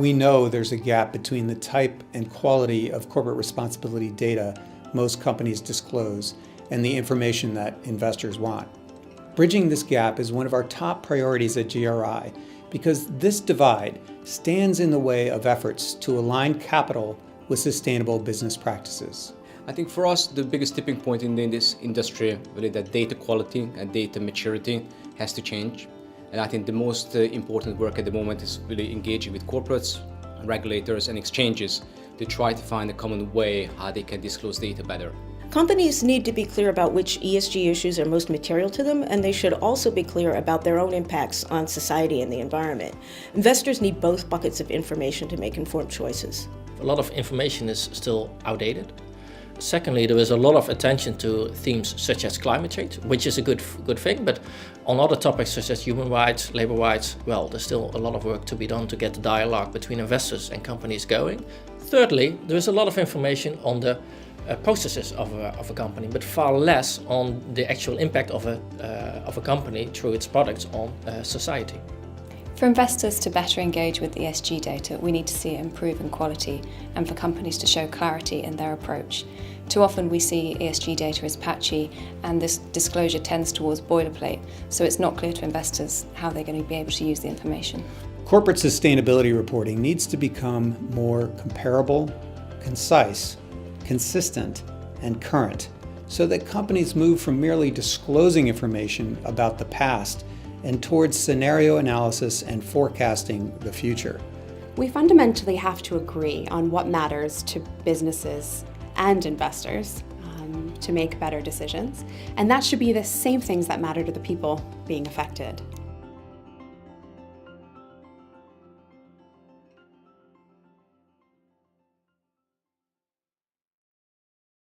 We know there's a gap between the type and quality of corporate responsibility data most companies disclose and the information that investors want. Bridging this gap is one of our top priorities at GRI because this divide stands in the way of efforts to align capital with sustainable business practices. I think for us, the biggest tipping point in this industry, really, that data quality and data maturity has to change. And I think the most important work at the moment is really engaging with corporates, regulators and exchanges to try to find a common way how they can disclose data better. Companies need to be clear about which ESG issues are most material to them, and they should also be clear about their own impacts on society and the environment. Investors need both buckets of information to make informed choices. A lot of information is still outdated. Secondly, there is a lot of attention to themes such as climate change, which is a good thing, but on other topics such as human rights, labor rights, well, there's still a lot of work to be done to get the dialogue between investors and companies going. Thirdly, there is a lot of information on the processes of a company, but far less on the actual impact of a company through its products on society. For investors to better engage with ESG data, we need to see it improve in quality and for companies to show clarity in their approach. Too often we see ESG data as patchy and this disclosure tends towards boilerplate, so it's not clear to investors how they're going to be able to use the information. Corporate sustainability reporting needs to become more comparable, concise, consistent, and current, so that companies move from merely disclosing information about the past and towards scenario analysis and forecasting the future. We fundamentally have to agree on what matters to businesses and investors to make better decisions, and that should be the same things that matter to the people being affected.